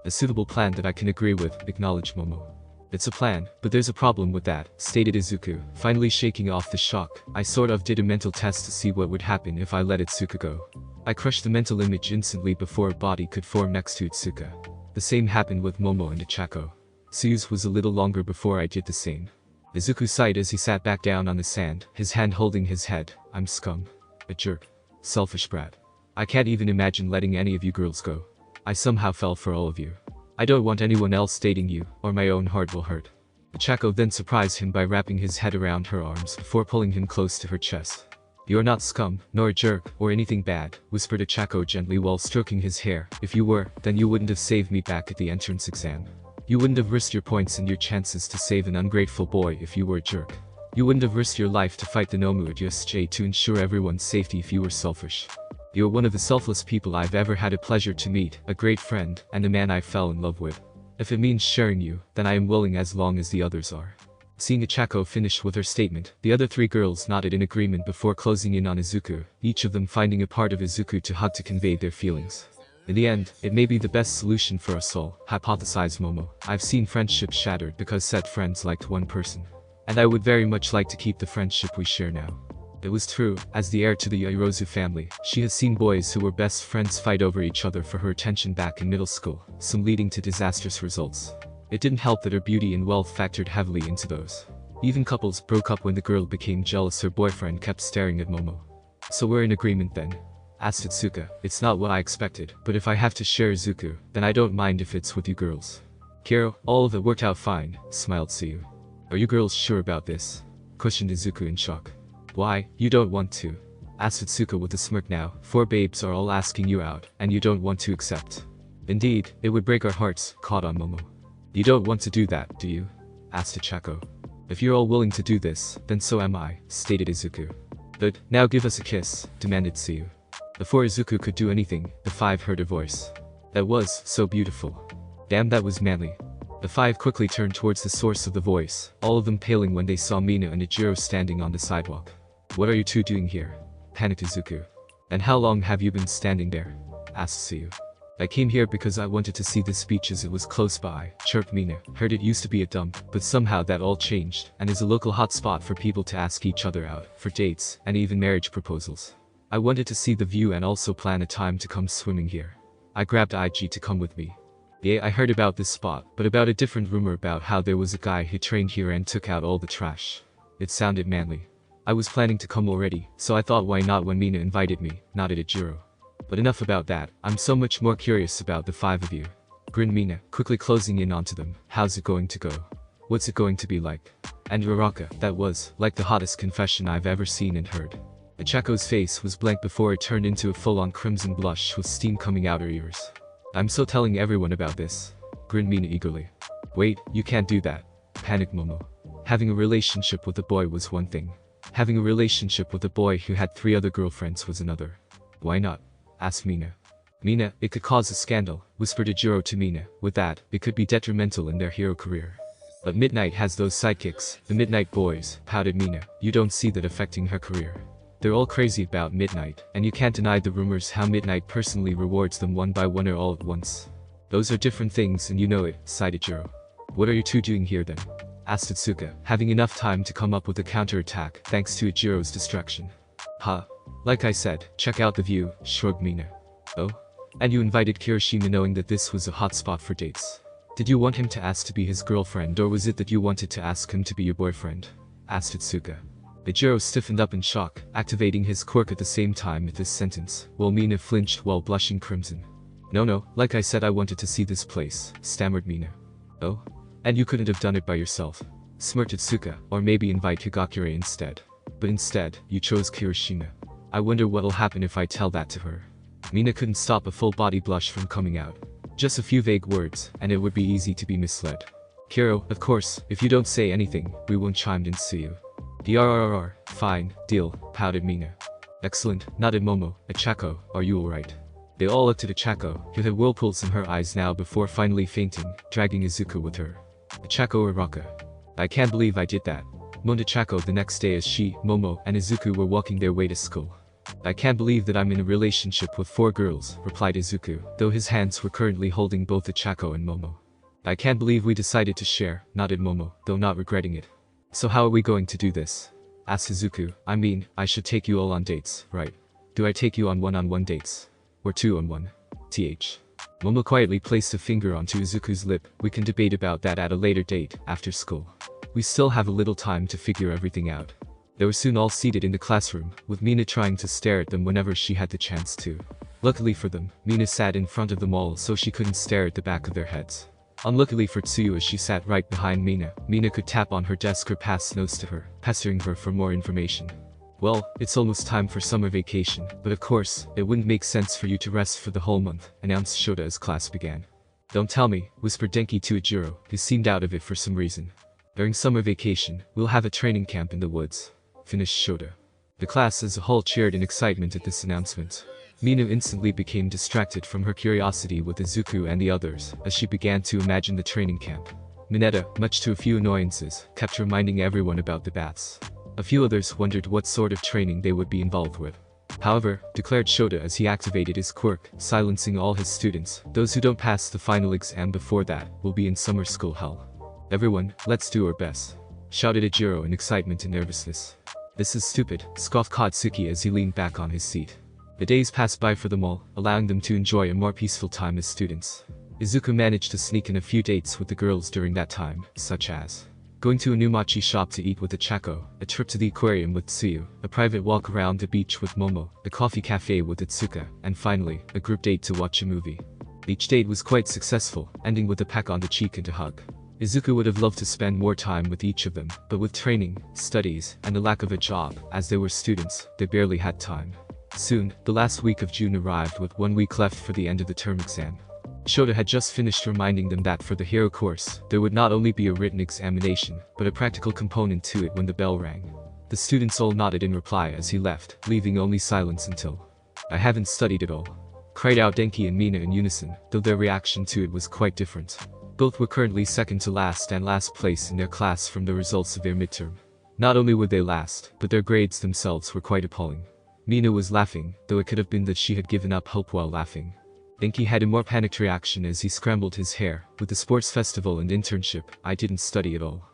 A suitable plan that I can agree with, acknowledged Momo. It's a plan, but there's a problem with that, stated Izuku, finally shaking off the shock. I sort of did a mental test to see what would happen if I let Itsuka go. I crushed the mental image instantly before a body could form next to Itsuka. The same happened with Momo and Ichako. Tsuyu's was a little longer before I did the same. Izuku sighed as he sat back down on the sand, his hand holding his head. I'm scum. A jerk. Selfish brat. I can't even imagine letting any of you girls go. I somehow fell for all of you. I don't want anyone else dating you, or my own heart will hurt. Ichako then surprised him by wrapping his head around her arms before pulling him close to her chest. You're not scum, nor a jerk, or anything bad, whispered Ichako gently while stroking his hair. If you were, then you wouldn't have saved me back at the entrance exam. You wouldn't have risked your points and your chances to save an ungrateful boy if you were a jerk. You wouldn't have risked your life to fight the Nomu at USJ to ensure everyone's safety if you were selfish. You're one of the selfless people I've ever had a pleasure to meet, a great friend, and a man I fell in love with. If it means sharing you, then I am willing as long as the others are. Seeing Ichako finish with her statement, the other three girls nodded in agreement before closing in on Izuku, each of them finding a part of Izuku to hug to convey their feelings. In the end, it may be the best solution for us all, hypothesized Momo. I've seen friendships shattered because said friends liked one person. And I would very much like to keep the friendship we share now. It was true, as the heir to the Yaoyorozu family, she has seen boys who were best friends fight over each other for her attention back in middle school, some leading to disastrous results. It didn't help that her beauty and wealth factored heavily into those. Even couples broke up when the girl became jealous her boyfriend kept staring at Momo. So we're in agreement then? Asked Itsuka. It's not what I expected, but if I have to share Izuku, then I don't mind if it's with you girls. Kiro, all of it worked out fine, smiled Tsuyu. Are you girls sure about this? Questioned Izuku in shock. Why, you don't want to? Asked Itsuka with a smirk. Now, 4 babes are all asking you out, and you don't want to accept. Indeed, it would break our hearts, caught on Momo. You don't want to do that, do you? Asked Ichako. If you're all willing to do this, then so am I, stated Izuku. But, now give us a kiss, demanded Tsuyu. Before Izuku could do anything, the 5 heard a voice. That was so beautiful. Damn, that was manly. The 5 quickly turned towards the source of the voice, all of them paling when they saw Mina and Ijiro standing on the sidewalk. What are you two doing here? Panicked Izuku. And how long have you been standing there? Asked Tsuyu. I came here because I wanted to see this beach as it was close by, chirped Mina. Heard it used to be a dump, but somehow that all changed, and is a local hotspot for people to ask each other out, for dates, and even marriage proposals. I wanted to see the view and also plan a time to come swimming here. I grabbed IG to come with me. Yeah, I heard about this spot, but about a different rumor about how there was a guy who trained here and took out all the trash. It sounded manly. I was planning to come already, so I thought why not when Mina invited me, nodded at Jiro. But enough about that, I'm so much more curious about the 5 of you. Grinned Mina, quickly closing in onto them. How's it going to go? What's it going to be like? And Uraraka, that was, like the hottest confession I've ever seen and heard. Achako's face was blank before it turned into a full-on crimson blush with steam coming out her ears. I'm so telling everyone about this. Grinned Mina eagerly. Wait, you can't do that. Panicked Momo. Having a relationship with a boy was one thing. Having a relationship with a boy who had 3 other girlfriends was another. Why not? Asked Mina. Mina, it could cause a scandal, whispered Jiro to Mina. With that, it could be detrimental in their hero career. But Midnight has those sidekicks, the Midnight boys, pouted Mina. You don't see that affecting her career. They're all crazy about Midnight, and you can't deny the rumors how Midnight personally rewards them one by one or all at once. Those are different things and you know it, sighed Jiro. What are you two doing here then? Asked Atsuka, having enough time to come up with a counterattack thanks to Jiro's distraction. Huh. Like I said, check out the view, shrugged Mina. Oh? And you invited Kirishima knowing that this was a hot spot for dates. Did you want him to ask to be his girlfriend or was it that you wanted to ask him to be your boyfriend? Asked Atsuka. Jiro stiffened up in shock, activating his quirk at the same time with this sentence, while Mina flinched while blushing crimson. No, like I said I wanted to see this place, stammered Mina. Oh? And you couldn't have done it by yourself? Smirked Atsuka, or maybe invite Higakure instead. But instead, you chose Kirishima. I wonder what'll happen if I tell that to her. Mina couldn't stop a full-body blush from coming out. Just a few vague words, and it would be easy to be misled. Kiro, of course, if you don't say anything, we won't chime in to you. DRRR, fine, deal, pouted Mina. Excellent, nodded Momo. Achako, are you alright? They all looked at Achako, who had whirlpools in her eyes now before finally fainting, dragging Izuku with her. Achako Uraraka. I can't believe I did that. Moaned Achako the next day as she, Momo, and Izuku were walking their way to school. I can't believe that I'm in a relationship with 4 girls, replied Izuku, though his hands were currently holding both Achako and Momo. I can't believe we decided to share, nodded Momo, though not regretting it. So how are we going to do this? Asked Izuku. I mean, I should take you all on dates, right? Do I take you on one-on-one dates? Or 2-on-1? TH. Momo quietly placed a finger onto Izuku's lip. We can debate about that at a later date, after school. We still have a little time to figure everything out. They were soon all seated in the classroom, with Mina trying to stare at them whenever she had the chance to. Luckily for them, Mina sat in front of them all so she couldn't stare at the back of their heads. Unluckily for Tsuyu as she sat right behind Mina, Mina could tap on her desk or pass notes to her, pestering her for more information. Well, it's almost time for summer vacation, but of course, it wouldn't make sense for you to rest for the whole month, announced Shota as class began. Don't tell me, whispered Denki to Jiro, who seemed out of it for some reason. During summer vacation, we'll have a training camp in the woods, finished Shota. The class as a whole cheered in excitement at this announcement. Mina instantly became distracted from her curiosity with Izuku and the others, as she began to imagine the training camp. Mineta, much to a few annoyances, kept reminding everyone about the baths. A few others wondered what sort of training they would be involved with. However, declared Shota as he activated his quirk, silencing all his students, those who don't pass the final exam before that, will be in summer school hell. Everyone, let's do our best, shouted Jiro in excitement and nervousness. This is stupid, scoffed Katsuki as he leaned back on his seat. The days passed by for them all, allowing them to enjoy a more peaceful time as students. Izuku managed to sneak in a few dates with the girls during that time, such as going to a new mochi shop to eat with Achako, a trip to the aquarium with Tsuyu, a private walk around the beach with Momo, a coffee cafe with Atsuka, and finally, a group date to watch a movie. Each date was quite successful, ending with a peck on the cheek and a hug. Izuku would have loved to spend more time with each of them, but with training, studies, and the lack of a job, as they were students, they barely had time. Soon, the last week of June arrived with 1 week left for the end of the term exam. Shota had just finished reminding them that for the hero course, there would not only be a written examination, but a practical component to it when the bell rang. The students all nodded in reply as he left, leaving only silence until I haven't studied at all, cried out Denki and Mina in unison, though their reaction to it was quite different. Both were currently second to last and last place in their class from the results of their midterm. Not only would they last, but their grades themselves were quite appalling. Mina was laughing, though it could have been that she had given up hope while laughing. Denki had a more panicked reaction as he scrambled his hair. With the sports festival and internship, I didn't study at all.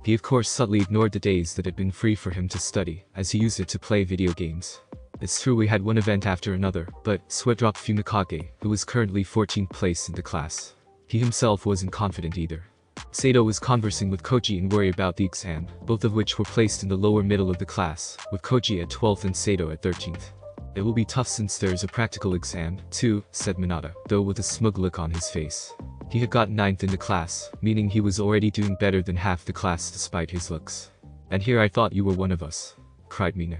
He of course subtly ignored the days that had been free for him to study, as he used it to play video games. It's true we had one event after another, but sweat dropped Fumikage, who was currently 14th place in the class. He himself wasn't confident either. Sato was conversing with Koji and worry about the exam, both of which were placed in the lower middle of the class, with Koji at 12th and Sato at 13th. It will be tough since there's a practical exam, too, said Minata, though with a smug look on his face. He had gotten 9th in the class, meaning he was already doing better than half the class despite his looks. And here I thought you were one of us, cried Mina.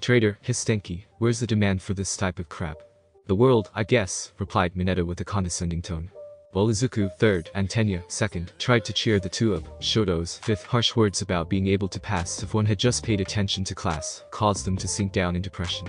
Traitor, Histenki, where's the demand for this type of crap? The world, I guess, replied Mineta with a condescending tone. While Izuku, 3rd, and Tenya, 2nd, tried to cheer the two up, Shoto's 5th harsh words about being able to pass if one had just paid attention to class caused them to sink down in depression.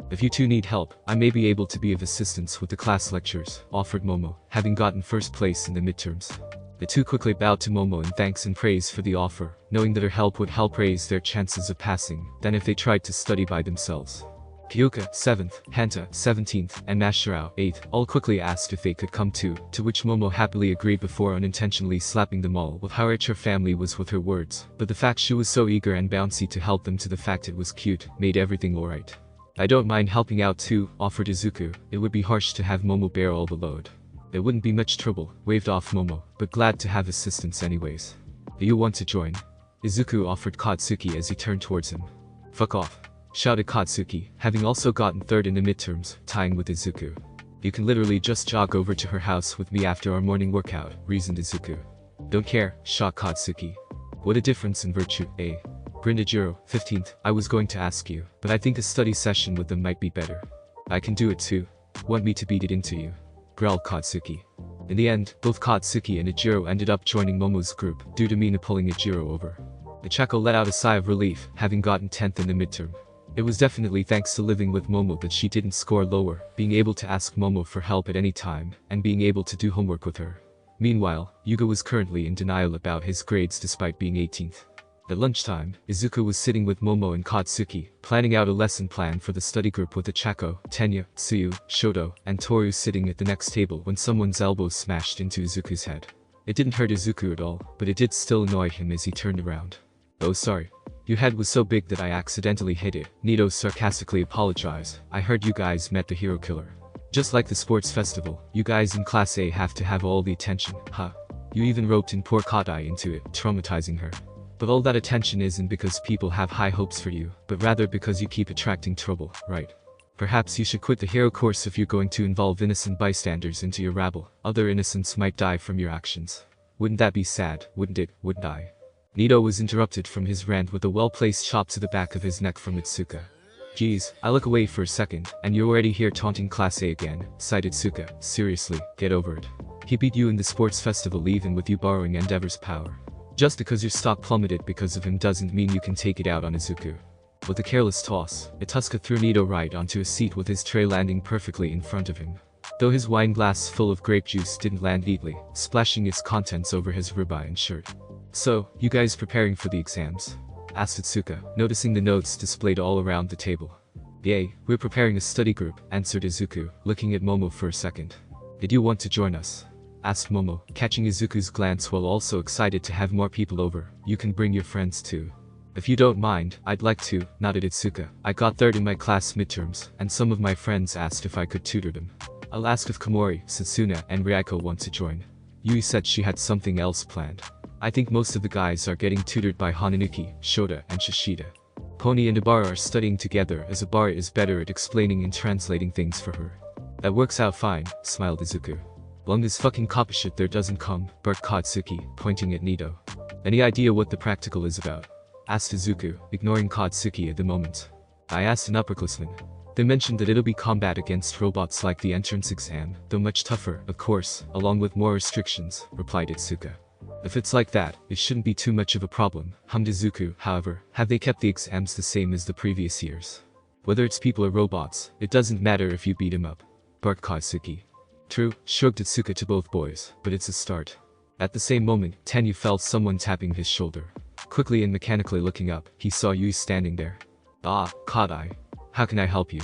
If you two need help, I may be able to be of assistance with the class lectures, offered Momo, having gotten 1st place in the midterms. The two quickly bowed to Momo in thanks and praise for the offer, knowing that her help would help raise their chances of passing than if they tried to study by themselves. Kyoka, 7th, Hanta, 17th, and Mashirao, 8th, all quickly asked if they could come too, to which Momo happily agreed before unintentionally slapping them all with how rich her family was with her words, but the fact she was so eager and bouncy to help them to the fact it was cute, made everything alright. I don't mind helping out too, offered Izuku. It would be harsh to have Momo bear all the load. It wouldn't be much trouble, waved off Momo, but glad to have assistance anyways. Do you want to join? Izuku offered Katsuki as he turned towards him. Fuck off, shouted Katsuki, having also gotten 3rd in the midterms, tying with Izuku. You can literally just jog over to her house with me after our morning workout, reasoned Izuku. Don't care, shocked Katsuki. What a difference in virtue, eh? Grindajiro, 15th, I was going to ask you, but I think a study session with them might be better. I can do it too. Want me to beat it into you? Growled Katsuki. In the end, both Katsuki and Ijiro ended up joining Momo's group, due to Mina pulling Ijiro over. Ichako let out a sigh of relief, having gotten 10th in the midterm. It was definitely thanks to living with Momo that she didn't score lower, being able to ask Momo for help at any time, and being able to do homework with her. Meanwhile, Yuga was currently in denial about his grades despite being 18th. At lunchtime, Izuku was sitting with Momo and Katsuki, planning out a lesson plan for the study group with Ichako, Tenya, Tsuyu, Shoto, and Toru sitting at the next table when someone's elbow smashed into Izuku's head. It didn't hurt Izuku at all, but it did still annoy him as he turned around. Oh sorry. Your head was so big that I accidentally hit it, Nito sarcastically apologized. I heard you guys met the hero killer. Just like the sports festival, you guys in Class A have to have all the attention, huh? You even roped in poor Kadai into it, traumatizing her. But all that attention isn't because people have high hopes for you, but rather because you keep attracting trouble, right? Perhaps you should quit the hero course if you're going to involve innocent bystanders into your rabble. Other innocents might die from your actions. Wouldn't that be sad, wouldn't it, wouldn't I? Nito was interrupted from his rant with a well-placed chop to the back of his neck from Itsuka. Geez, I look away for a second, and you're already here taunting Class A again, sighed Itsuka. Seriously, get over it. He beat you in the sports festival even with you borrowing Endeavor's power. Just because your stock plummeted because of him doesn't mean you can take it out on Izuku. With a careless toss, Ituska threw Nito right onto a seat with his tray landing perfectly in front of him. Though his wine glass full of grape juice didn't land neatly, splashing its contents over his ribeye and shirt. So, you guys preparing for the exams? Asked Itsuka, noticing the notes displayed all around the table. Yay, we're preparing a study group, answered Izuku, looking at Momo for a second. Did you want to join us? Asked Momo, catching Izuku's glance while also excited to have more people over. You can bring your friends too. If you don't mind, I'd like to, nodded Itsuka. I got 3rd in my class midterms, and some of my friends asked if I could tutor them. I'll ask if Komori, Setsuna, and Ryako want to join. Yui said she had something else planned. I think most of the guys are getting tutored by Hananuki, Shota, and Shishida. Pony and Ibara are studying together as Ibara is better at explaining and translating things for her. That works out fine, smiled Izuku. Long as fucking copy shit there doesn't come, barked Katsuki, pointing at Nito. Any idea what the practical is about? Asked Izuku, ignoring Katsuki at the moment. I asked an upperclassman. They mentioned that it'll be combat against robots like the entrance exam, though much tougher, of course, along with more restrictions, replied Itsuka. If it's like that, it shouldn't be too much of a problem, hummed Izuku. However, have they kept the exams the same as the previous years? Whether it's people or robots, it doesn't matter if you beat him up, barked Katsuki. True, shrugged Itsuka to both boys, but it's a start. At the same moment, Tenyu felt someone tapping his shoulder. Quickly and mechanically looking up, he saw Yui standing there. Ah, Kadai. How can I help you?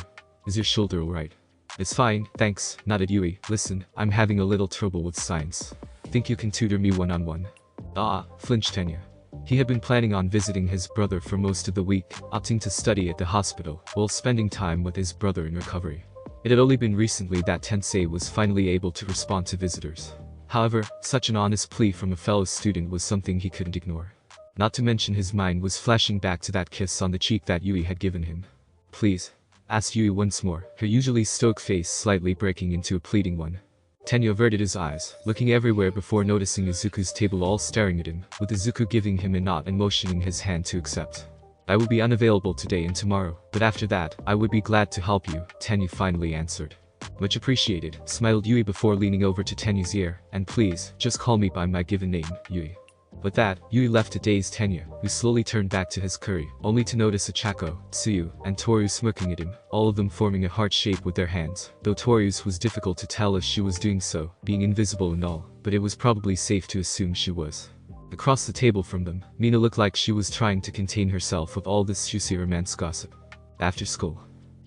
Is your shoulder alright? It's fine, thanks, nodded Yui. Listen, I'm having a little trouble with science. Think you can tutor me one-on-one? Ah, flinched Tenyu. He had been planning on visiting his brother for most of the week, opting to study at the hospital, while spending time with his brother in recovery. It had only been recently that Tensei was finally able to respond to visitors. However, such an honest plea from a fellow student was something he couldn't ignore. Not to mention his mind was flashing back to that kiss on the cheek that Yui had given him. "Please?" asked Yui once more, her usually stoic face slightly breaking into a pleading one. Tenya averted his eyes, looking everywhere before noticing Izuku's table all staring at him, with Izuku giving him a nod and motioning his hand to accept. "I will be unavailable today and tomorrow, but after that, I would be glad to help you," Tenya finally answered. "Much appreciated," smiled Yui before leaning over to Tenya's ear, "and please, just call me by my given name, Yui." With that, Yui left a dazed Tenya, who slowly turned back to his curry, only to notice Achako, Tsuyu, and Toru smirking at him, all of them forming a heart shape with their hands, though Toru's was difficult to tell if she was doing so, being invisible and all, but it was probably safe to assume she was. Across the table from them, Mina looked like she was trying to contain herself with all this juicy romance gossip. "After school.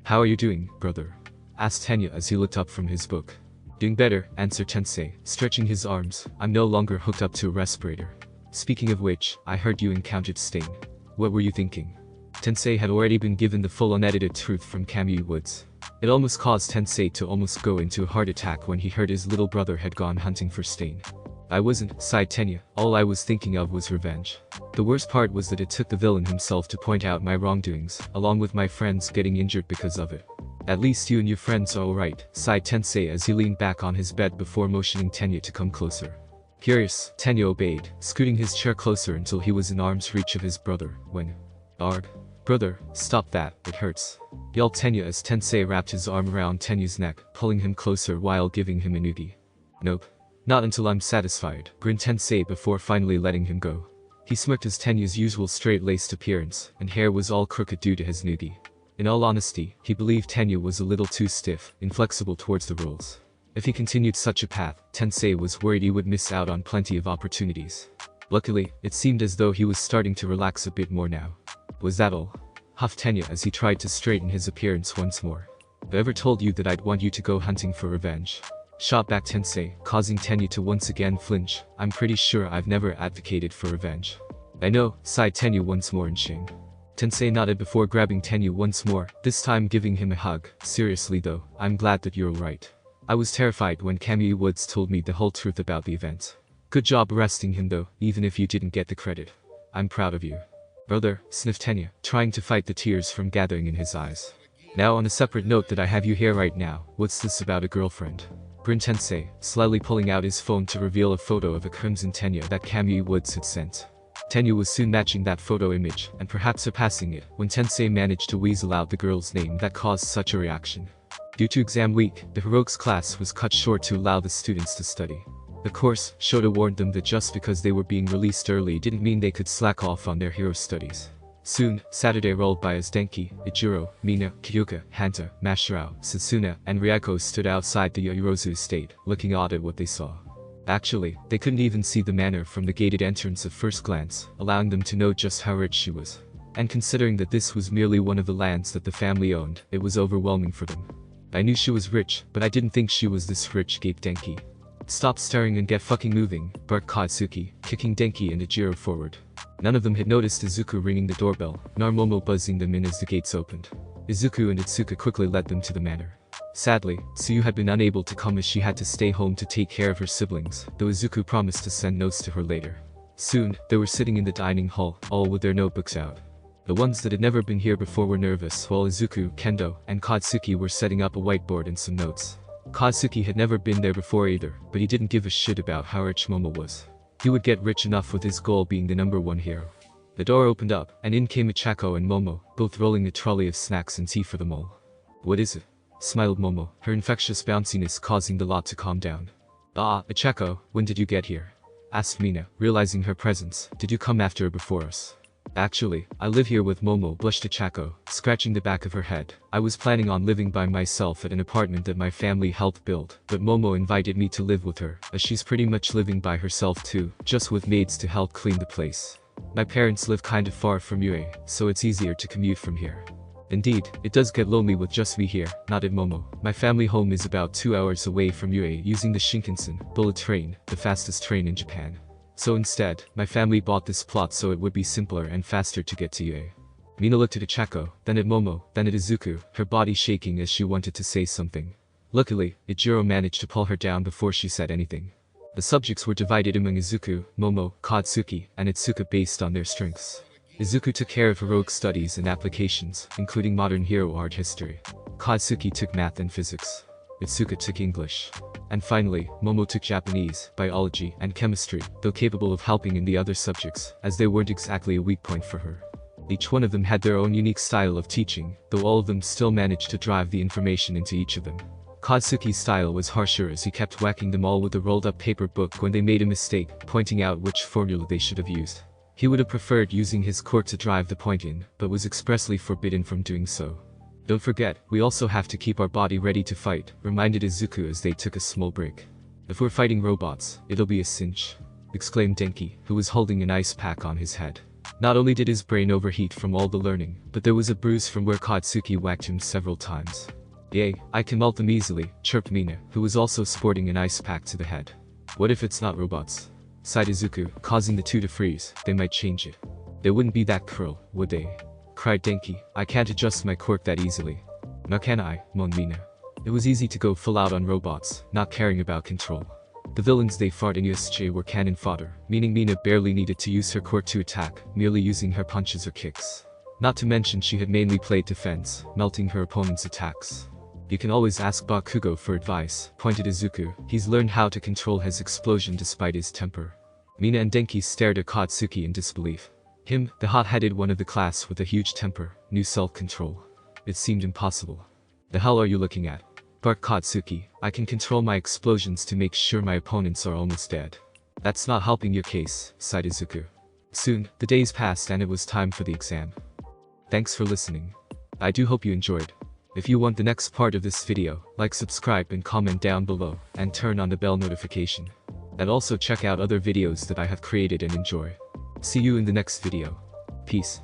How are you doing, brother?" asked Tenya as he looked up from his book. "Doing better," answered Tensei, stretching his arms. "I'm no longer hooked up to a respirator. Speaking of which, I heard you encountered Stain. What were you thinking?" Tensei had already been given the full unedited truth from Kamui Woods. It almost caused Tensei to almost go into a heart attack when he heard his little brother had gone hunting for Stain. "I wasn't," sighed Tenya, "all I was thinking of was revenge. The worst part was that it took the villain himself to point out my wrongdoings, along with my friends getting injured because of it." "At least you and your friends are alright," sighed Tensei as he leaned back on his bed before motioning Tenya to come closer. Curious, Tenya obeyed, scooting his chair closer until he was in arm's reach of his brother, when... "Arg. Brother, stop that, it hurts," yelled Tenya as Tensei wrapped his arm around Tenya's neck, pulling him closer while giving him a noogie. "Nope. Not until I'm satisfied," grinned Tensei before finally letting him go. He smirked as Tenya's usual straight-laced appearance, and hair was all crooked due to his noogie. In all honesty, he believed Tenya was a little too stiff, inflexible towards the rules. If he continued such a path, Tensei was worried he would miss out on plenty of opportunities. Luckily, it seemed as though he was starting to relax a bit more now. "Was that all?" huffed Tenya as he tried to straighten his appearance once more. "Who ever told you that I'd want you to go hunting for revenge?" shot back Tensei, causing Tenya to once again flinch. "I'm pretty sure I've never advocated for revenge." "I know," sighed Tenya once more in shame. Tensei nodded before grabbing Tenya once more, this time giving him a hug. "Seriously though, I'm glad that you're alright. I was terrified when Kamui Woods told me the whole truth about the event. Good job arresting him though, even if you didn't get the credit. I'm proud of you." "Brother," sniffed Tenya, trying to fight the tears from gathering in his eyes. "Now on a separate note that I have you here right now, what's this about a girlfriend?" grinned Tensei, slyly pulling out his phone to reveal a photo of a crimson Tenya that Kamui Woods had sent. Tenya was soon matching that photo image, and perhaps surpassing it, when Tensei managed to weasel out the girl's name that caused such a reaction. Due to exam week, the heroics class was cut short to allow the students to study. Of course, Shota warned them that just because they were being released early didn't mean they could slack off on their hero studies. Soon, Saturday rolled by as Denki, Ichiro, Mina, Kyuka, Hanta, Mashirao, Sasuna, and Ryako stood outside the Yorozu estate, looking odd at what they saw. Actually, they couldn't even see the manor from the gated entrance at first glance, allowing them to know just how rich she was. And considering that this was merely one of the lands that the family owned, it was overwhelming for them. "I knew she was rich, but I didn't think she was this rich," gaped Denki. "Stop staring and get fucking moving," barked Katsuki, kicking Denki and Ijiro forward. None of them had noticed Izuku ringing the doorbell, nor Momo buzzing them in as the gates opened. Izuku and Itsuka quickly led them to the manor. Sadly, Tsuyu had been unable to come as she had to stay home to take care of her siblings, though Izuku promised to send notes to her later. Soon, they were sitting in the dining hall, all with their notebooks out. The ones that had never been here before were nervous, while Izuku, Kendo, and Katsuki were setting up a whiteboard and some notes. Katsuki had never been there before either, but he didn't give a shit about how rich Momo was. He would get rich enough with his goal being the #1 hero. The door opened up, and in came Ichako and Momo, both rolling a trolley of snacks and tea for them all. "What is it?" smiled Momo, her infectious bounciness causing the lot to calm down. "Ah, Ichako, when did you get here?" asked Mina, realizing her presence. "Did you come after or before us?" "Actually, I live here with Momo," blushed Ichako, scratching the back of her head. "I was planning on living by myself at an apartment that my family helped build, but Momo invited me to live with her, as she's pretty much living by herself too, just with maids to help clean the place. My parents live kinda far from UA, so it's easier to commute from here. Indeed, it does get lonely with just me here," nodded Momo. "My family home is about 2 hours away from UA using the Shinkansen, bullet train, the fastest train in Japan." So instead, my family bought this plot so it would be simpler and faster to get to Yue. Mina looked at Ichako, then at Momo, then at Izuku, her body shaking as she wanted to say something. Luckily, Ijiro managed to pull her down before she said anything. The subjects were divided among Izuku, Momo, Katsuki, and Itsuka based on their strengths. Izuku took care of heroic studies and applications, including modern hero art history. Katsuki took math and physics. Itsuka took English. And finally, Momo took Japanese, biology, and chemistry, though capable of helping in the other subjects, as they weren't exactly a weak point for her. Each one of them had their own unique style of teaching, though all of them still managed to drive the information into each of them. Katsuki's style was harsher as he kept whacking them all with a rolled-up paper book when they made a mistake, pointing out which formula they should have used. He would have preferred using his quirk to drive the point in, but was expressly forbidden from doing so. Don't forget, we also have to keep our body ready to fight, reminded Izuku as they took a small break. If we're fighting robots, it'll be a cinch, exclaimed Denki, who was holding an ice pack on his head. Not only did his brain overheat from all the learning, but there was a bruise from where Katsuki whacked him several times. Yay, I can melt them easily, chirped Mina, who was also sporting an ice pack to the head. What if it's not robots? Sighed Izuku, causing the two to freeze. They might change it. They wouldn't be that cruel, would they? Cried Denki. I can't adjust my quirk that easily. Nor can I, moaned Mina. It was easy to go full out on robots, not caring about control. The villains they fought in USJ were cannon fodder, meaning Mina barely needed to use her quirk to attack, merely using her punches or kicks. Not to mention she had mainly played defense, melting her opponent's attacks. You can always ask Bakugo for advice, pointed Izuku. He's learned how to control his explosion despite his temper. Mina and Denki stared at Katsuki in disbelief. Him, the hot-headed one of the class with a huge temper, knew self-control. It seemed impossible. The hell are you looking at? Barked Katsuki. I can control my explosions to make sure my opponents are almost dead. That's not helping your case, sighed Izuku. Soon, the days passed and it was time for the exam. Thanks for listening. I do hope you enjoyed. If you want the next part of this video, like, subscribe and comment down below, and turn on the bell notification. And also check out other videos that I have created and enjoy. See you in the next video. Peace.